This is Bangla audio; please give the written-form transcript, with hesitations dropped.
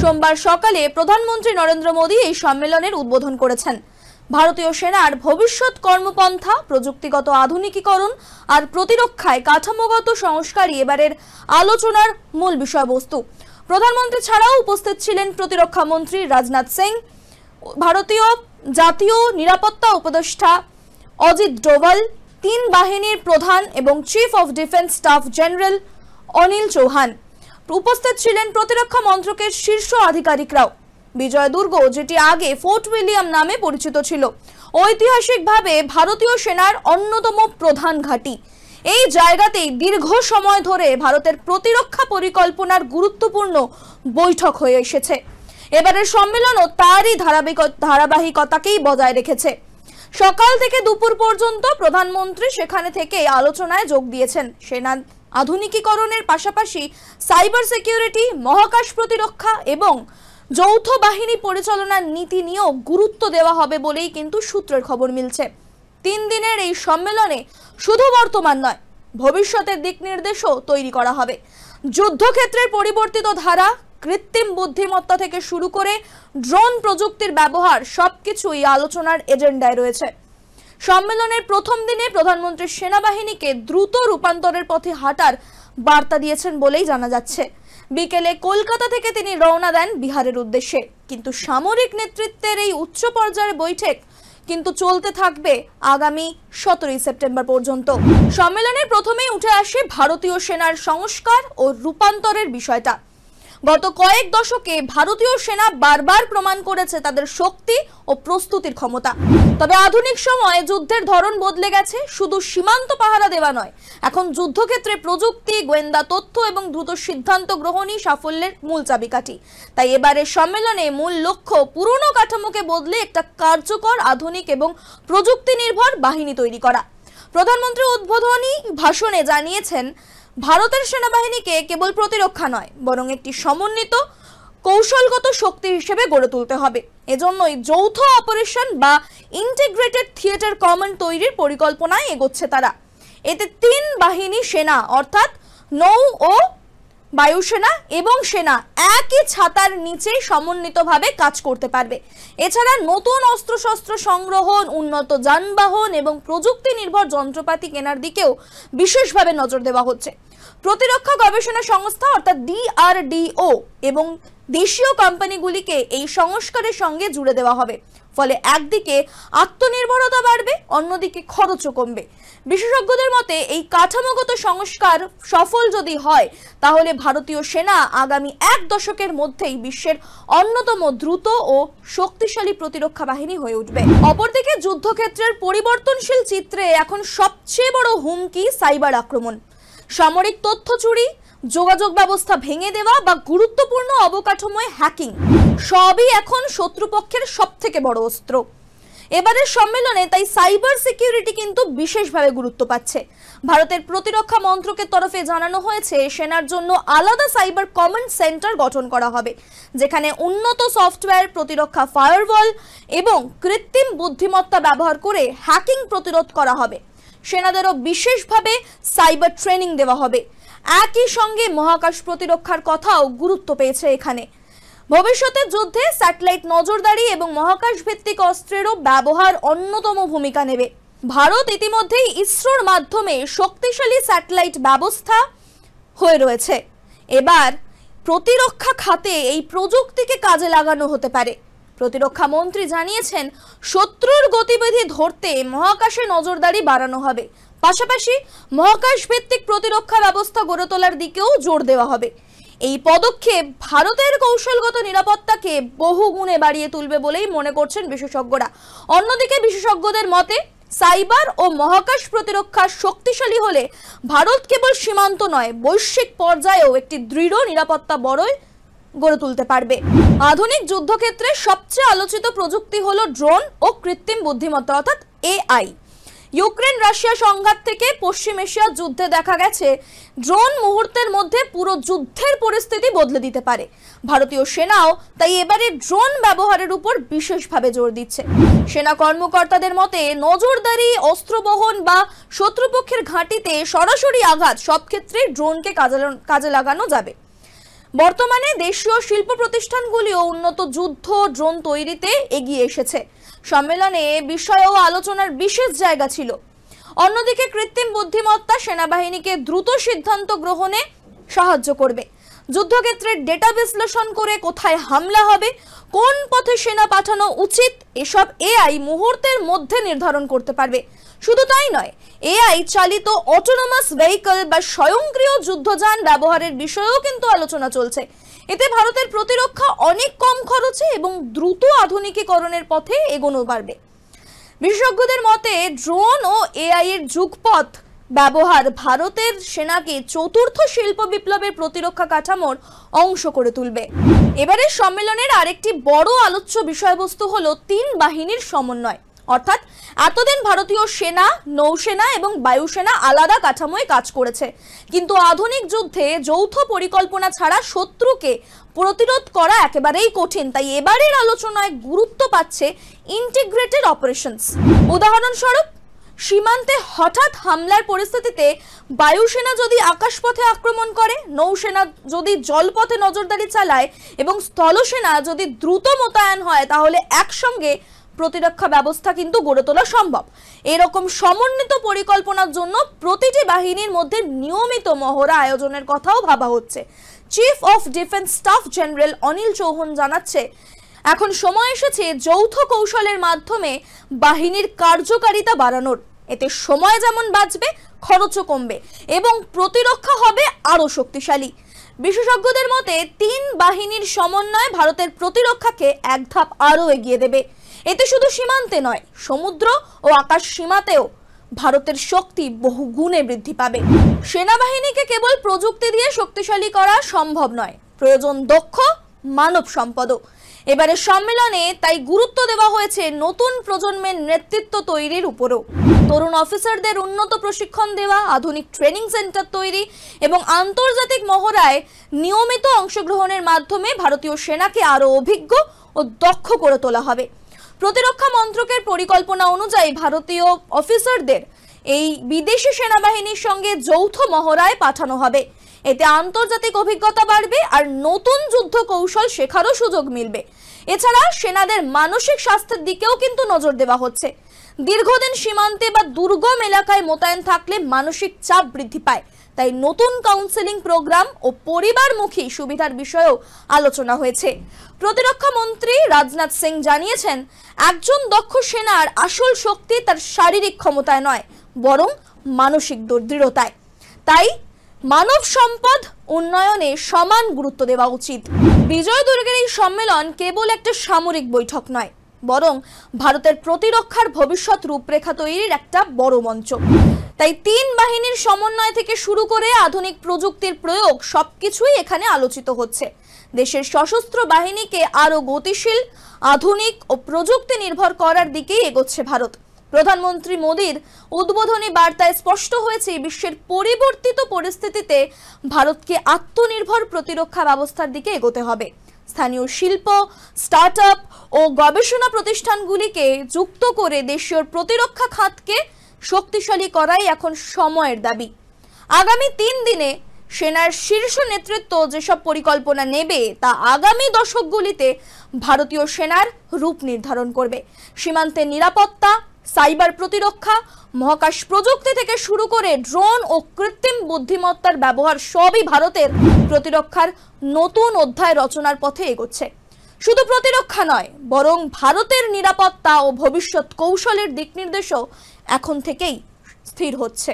সোমবার সকালে প্রধানমন্ত্রী নরেন্দ্র মোদী এই সম্মেলনের উদ্বোধন করেছেন। ভারতীয় সেনার ভবিষ্যৎ কর্মপন্থা, প্রযুক্তিগত আধুনিকীকরণ আর প্রতিরক্ষায় কাঠামোগত সংস্কারই এবারের আলোচনার মূল বিষয়বস্তু। প্রধানমন্ত্রী ছাড়াও উপস্থিত ছিলেন প্রতিরক্ষা মন্ত্রী রাজনাথ সিং, ভারতীয় জাতীয় নিরাপত্তা উপদেষ্টা অজিত ডোভাল, তিন বাহিনীর প্রধান এবং chief of defence staff general Anil Chauhan. উপস্থিত ছিলেন প্রতিরক্ষা মন্ত্রকের শীর্ষ আধিকারিকরাও। বিজয় দুর্গ, যেটি আগে ফোর্ট উইলিয়াম নামে পরিচিত ছিল, ঐতিহাসিকভাবে ভারতীয় সেনার অন্যতম প্রধান ঘাঁটি। এই জায়গাতেই দীর্ঘ সময় ধরে ভারতের প্রতিরক্ষা পরিকল্পনার গুরুত্বপূর্ণ বৈঠক হয়ে এসেছে। এবারের সম্মেলনও তারই ধারাবাহিকতাকেই বজায় রেখেছে। সকাল থেকে দুপুর পর্যন্ত প্রধানমন্ত্রী সেখানে থেকে আলোচনায় যোগ দিয়েছেন। সেনা আধুনিকীকরণের পাশাপাশি সাইবার সিকিউরিটি, মহাকাশ প্রতিরক্ষা এবং যৌথ বাহিনী পরিচালনার নীতি নিয়েও গুরুত্ব দেওয়া হবে বলেই কিন্তু সূত্রের খবর মিলছে। 3 দিনের এই সম্মেলনে শুধু বর্তমান নয়, ভবিষ্যতের দিক নির্দেশও তৈরি করা হবে। যুদ্ধক্ষেত্রের পরিবর্তিত ধারা, কৃত্রিম বুদ্ধিমত্তা থেকে শুরু করে ড্রোন প্রযুক্তির ব্যবহার, সবকিছুই আলোচনার এজেন্ডায় রয়েছে। সম্মেলনের প্রথম দিনে প্রধানমন্ত্রী সেনাবাহিনীকে দ্রুত রূপান্তরের পথে হাঁটার বার্তা দিয়েছেন বলেই জানা যাচ্ছে। বিকেলে কলকাতা থেকে তিনি রওনা দেন বিহারের উদ্দেশ্যে। কিন্তু সামরিক নেতৃত্বের এই উচ্চ পর্যায়ের বৈঠক কিন্তু চলতে থাকবে আগামী 17 সেপ্টেম্বর পর্যন্ত। সম্মেলনের প্রথমেই উঠে আসে ভারতীয় সেনার সংস্কার ও রূপান্তরের বিষয়টা। গত কয়েক দশকে ভারতীয় সেনা বারবার প্রমাণ করেছে তাদের শক্তি ও প্রস্তুতির ক্ষমতা। তবে আধুনিক সময়ে যুদ্ধের ধরন বদলে গেছে। শুধু সীমান্ত পাহারা দেওয়া নয়, এখন যুদ্ধক্ষেত্রে প্রযুক্তি, গোয়েন্দা তথ্য এবং দ্রুত সিদ্ধান্ত গ্রহণই সাফল্যের মূল চাবিকাঠি। তাই এবারের সম্মেলনে মূল লক্ষ্য পুরনো কাঠামোকে বদলে একটা কার্যকর, আধুনিক এবং প্রযুক্তি নির্ভর বাহিনী তৈরি করা। প্রধানমন্ত্রী উদ্বোধনী ভাষণে জানিয়েছেন, ভারতের সেনাবাহিনীকে কেবল প্রতিরক্ষা নয়, বরং একটি সমন্বিত কৌশলগত শক্তি হিসেবে গড়ে তুলতে হবে। এজন্যই যৌথ অপারেশন বা ইন্টিগ্রেটেড থিয়েটার কমান্ড তৈরির পরিকল্পনায় এগোচ্ছে তারা। এতে 3 বাহিনী সেনা অর্থাৎ নৌ ও বায়ুসেনা এবং সেনা একই ছাতার নিচে সমন্বিতভাবে কাজ করতে পারবে। এছাড়া নতুন অস্ত্রশস্ত্র সংগ্রহ, উন্নত যানবাহন এবং প্রযুক্তি নির্ভর যন্ত্রপাতি কেনার দিকেও বিশেষভাবে নজর দেওয়া হচ্ছে। প্রতিরক্ষা গবেষণা সংস্থা অর্থাৎ DRDO এবং দেশীয় কোম্পানিগুলিকে এই সংস্কারের সঙ্গে জুড়ে দেওয়া হবে। ফলে একদিকে আত্মনির্ভরতা বাড়বে, অন্যদিকে খরচও কমবে। বিশেষজ্ঞদের মতে এই কাঠামোগত সংস্কার সফল যদি হয়, তাহলে ভারতীয় সেনা আগামী 1 দশকের মধ্যেই বিশ্বের অন্যতম দ্রুত ও শক্তিশালী প্রতিরক্ষা বাহিনী হয়ে উঠবে। অপরদিকে যুদ্ধক্ষেত্রের পরিবর্তনশীল চিত্রে এখন সবচেয়ে বড় হুমকি সাইবার আক্রমণ। সামরিক তথ্য চুরি, যোগাযোগ ব্যবস্থা ভেঙে দেওয়া বা গুরুত্বপূর্ণ অবকাঠামোয় হ্যাকিং, সবই এখন শত্রুপক্ষের সবথেকে বড় অস্ত্র। এবারের সম্মেলনে তাই সাইবার সিকিউরিটি কিন্তু বিশেষভাবে গুরুত্ব পাচ্ছে। ভারতের প্রতিরক্ষা মন্ত্রকের তরফে জানানো হয়েছে, সেনার জন্য আলাদা সাইবার কমান্ড সেন্টার গঠন করা হবে, যেখানে উন্নত সফটওয়্যার, প্রতিরক্ষা ফায়ারওয়াল এবং কৃত্রিম বুদ্ধিমত্তা ব্যবহার করে হ্যাকিং প্রতিরোধ করা হবে। সেনাদেরও বিশেষভাবে সাইবার ট্রেনিং দেওয়া হবে। একই সঙ্গে মহাকাশ প্রতিরক্ষার কথাও গুরুত্ব পেয়েছে এখানে। ভবিষ্যতের যুদ্ধে স্যাটেলাইট নজরদারি এবং মহাকাশ ভিত্তিক অস্ত্রেরও ব্যবহার অন্যতম ভূমিকা নেবে। ভারত ইতিমধ্যেই ইসরোর মাধ্যমে শক্তিশালী স্যাটেলাইট ব্যবস্থা হয়ে রয়েছে। এবার প্রতিরক্ষা খাতে এই প্রযুক্তিকে কাজে লাগানো হতে পারে। প্রতিরক্ষা মন্ত্রী জানিয়েছেন, শত্রুর গতিবিধি ধরতে মহাকাশে নজরদারি বাড়ানো হবে। পাশাপাশি মহাকাশ ভিত্তিক প্রতিরক্ষা ব্যবস্থা গড়ে তোলার দিকেও জোর দেওয়া হবে। এই পদক্ষেপ ভারতের কৌশলগত নিরাপত্তাকে বহুগুণে বাড়িয়ে তুলবে বলেই মনে করছেন বিশেষজ্ঞরা। অন্যদিকে বিশেষজ্ঞদের মতে, সাইবার ও মহাকাশ প্রতিরক্ষা শক্তিশালী হলে ভারত কেবল সীমান্ত নয়, বৈশ্বিক পর্যায়েও একটি দৃঢ় নিরাপত্তা বড়ই গড়ে তুলতে পারবে। আধুনিক যুদ্ধক্ষেত্রে সবচেয়ে আলোচিত প্রযুক্তি হলো ড্রোন ও কৃত্রিম বুদ্ধিমত্তা অর্থাৎ AI। ইউক্রেন রাশিয়া সংঘাত থেকে পশ্চিম এশিয়ার যুদ্ধে দেখা গেছে, ড্রোন মুহূর্তের মধ্যে পুরো যুদ্ধের পরিস্থিতি বদলে দিতে পারে। ভারতীয় সেনাও তাই এবারে ড্রোন ব্যবহারের উপর বিশেষভাবে জোর দিচ্ছে। সেনা কর্মকর্তাদের মতে, নজরদারি, অস্ত্রবহন বা শত্রুপক্ষের ঘাঁটিতে সরাসরি আঘাত, সব ক্ষেত্রে ড্রোনকে কাজে লাগানো যাবে। বর্তমানে দেশীয় শিল্প প্রতিষ্ঠানগুলিও উন্নত যুদ্ধ ড্রোন তৈরিতে এগিয়ে এসেছে। সম্মেলনে বিষয় ও আলোচনার বিশেষ জায়গা ছিল। অন্যদিকে কৃত্রিম বুদ্ধিমত্তা সেনাবাহিনীকে দ্রুত সিদ্ধান্ত গ্রহণে সাহায্য করবে। যুদ্ধক্ষেত্রের ডেটা বিশ্লেষণ করে কোথায় হামলা হবে, কোন পথে সেনা পাঠানো উচিত, এসব এআই মুহূর্তের মধ্যে নির্ধারণ করতে পারবে। শুধু তাই নয়, এআই চালিত অটোনোমাস ভেহিকল বা স্বয়ংক্রিয় যুদ্ধযান ব্যবহারের বিষয়েও কিন্তু আলোচনা চলছে। এতে ভারতের প্রতিরক্ষা অনেক কম খরচে এবং দ্রুত আধুনিকীকরণের পথে এগোনো পারবে। বিশেষজ্ঞদের মতে ড্রোন ও এআই এর যুগপথ ব্যবহার ভারতের সেনাকে চতুর্থ শিল্প বিপ্লবের প্রতিরক্ষা কাঠামোর অংশ করে তুলবে। এবারের সম্মেলনের আরেকটি বড় আলোচ্য বিষয়বস্তু হলো তিন বাহিনীর সমন্বয়। অর্থাৎ এতদিন ভারতীয় সেনা, নৌসেনা এবং বায়ুসেনা আলাদা কাঠামোয় কাজ করেছে, কিন্তু আধুনিক যুদ্ধে যৌথ পরিকল্পনা ছাড়া শত্রুকে প্রতিরোধ করা একেবারেই কঠিন। তাই এবারের আলোচনায় গুরুত্ব পাচ্ছে ইন্টিগ্রেটেড অপারেশনস। উদাহরণস্বরূপ, সীমান্তে হঠাৎ হামলার পরিস্থিতিতে বায়ুসেনা যদি আকাশপথে আক্রমণ করে, নৌসেনা যদি জলপথে নজরদারি চালায় এবং স্থলসেনা যদি দ্রুত মোতায়েন হয়, তাহলে একসঙ্গে প্রতিরক্ষা ব্যবস্থা কিন্তু গড়ে তোলা সম্ভব। এরকম সমন্বিত পরিকল্পনার জন্য প্রতিটি বাহিনীর মধ্যে নিয়মিত মহড়া আয়োজনের কথাও ভাবা হচ্ছে। Chief of defence staff general Anil Chauhan জানাচ্ছে, এখন সময় এসেছে যৌথ কৌশলের মাধ্যমে বাহিনীর কার্যকারিতা বাড়ানোর। এতে সময় যেমন বাঁচবে, খরচও কমবে এবং প্রতিরক্ষা হবে আরো শক্তিশালী। বিশেষজ্ঞদের মতে তিন বাহিনীর সমন্বয় ভারতের প্রতিরক্ষাকে এক ধাপ আরো এগিয়ে দেবে। এতে শুধু সীমান্তে নয়, সমুদ্র ও আকাশ সীমাতেও ভারতের শক্তি বহু গুণে বৃদ্ধি পাবে। সেনাবাহিনীকে কেবল প্রযুক্তি দিয়ে শক্তিশালী করা সম্ভব নয়, প্রয়োজন দক্ষ মানব সম্পদও। এবারে সম্মেলনে তাই গুরুত্ব দেওয়া হয়েছে নতুন প্রজন্মের নেতৃত্ব তৈরির উপরও। তরুণ অফিসারদের উন্নত প্রশিক্ষণ দেওয়া, আধুনিক ট্রেনিং সেন্টার তৈরি এবং আন্তর্জাতিক মহড়ায় নিয়মিত অংশগ্রহণের মাধ্যমে ভারতীয় সেনাকে আরো অভিজ্ঞ ও দক্ষ করে তোলা হবে। প্রতিরক্ষা মন্ত্রকের পরিকল্পনা অনুযায়ী ভারতীয় অফিসারদের এই বিদেশি সেনাবাহিনীর সঙ্গে যৌথ মহড়ায় পাঠানো হবে। এতে আন্তর্জাতিক অভিজ্ঞতা বাড়বে আর নতুন যুদ্ধ কৌশল শেখারও সুযোগ মিলবে। এছাড়া সেনাদের মানসিক স্বাস্থ্যের দিকেও কিন্তু নজর দেওয়া হচ্ছে। দীর্ঘদিন সীমান্তে বা দুর্গম এলাকায় মোতায়েন থাকলে মানসিক চাপ বৃদ্ধি পায়। তাই নতুন কাউন্সেলিং প্রোগ্রাম ও পরিবারমুখী সুবিধার বিষয়েও আলোচনা হয়েছে। প্রতিরক্ষা মন্ত্রী রাজনাথ সিং জানিয়েছেন, একজন দক্ষ সেনার আসল শক্তি তার শারীরিক ক্ষমতায় নয়, বরং মানসিক দৃঢ়তায়। তাই মানব সম্পদ উন্নয়নে সমান গুরুত্ব দেওয়া উচিত। বিজয় দুর্গের এই সম্মেলন কেবল একটা সামরিক বৈঠক নয়, বরং ভারতের প্রতিরক্ষার ভবিষ্যৎ রূপরেখা তৈরির একটা বড় মঞ্চ। তাই তিন বাহিনীর সমন্বয় থেকে শুরু করে আধুনিক প্রযুক্তির প্রয়োগ সবকিছুই এখানে আলোচিত হচ্ছে। দেশের সশস্ত্র বাহিনীকে আরো গতিশীল, আধুনিক ও প্রযুক্তি নির্ভর করার দিকেই এগোচ্ছে ভারত। প্রধানমন্ত্রী মোদীর উদ্বোধনী বার্তায় স্পষ্ট হয়েছে, বিশ্বের পরিবর্তিত পরিস্থিতিতে ভারতকে আত্মনির্ভর প্রতিরক্ষা ব্যবস্থার দিকে এগোতে হবে। স্থানীয় শিল্প, স্টার্টআপ ও গবেষণা প্রতিষ্ঠানগুলিকে যুক্ত করে দেশীয় প্রতিরক্ষা খাতকে শক্তিশালী করাই এখন সময়ের দাবি। আগামী 3 দিনে সেনার শীর্ষ নেতৃত্ব যেসব পরিকল্পনা নেবে তা আগামী দশকগুলিতে ভারতীয় সেনার রূপ নির্ধারণ করবে। সীমান্তের নিরাপত্তা, সাইবার প্রতিরক্ষা, মহাকাশ প্রযুক্তি থেকে শুরু করে ড্রোন ও কৃত্রিম বুদ্ধিমত্তার ব্যবহার সবই ভারতের প্রতিরক্ষার নতুন অধ্যায় রচনার পথে এগোচ্ছে। শুধু প্রতিরক্ষা নয়, বরং ভারতের নিরাপত্তা ও ভবিষ্যৎ কৌশলের দিক নির্দেশও এখন থেকেই স্থির হচ্ছে।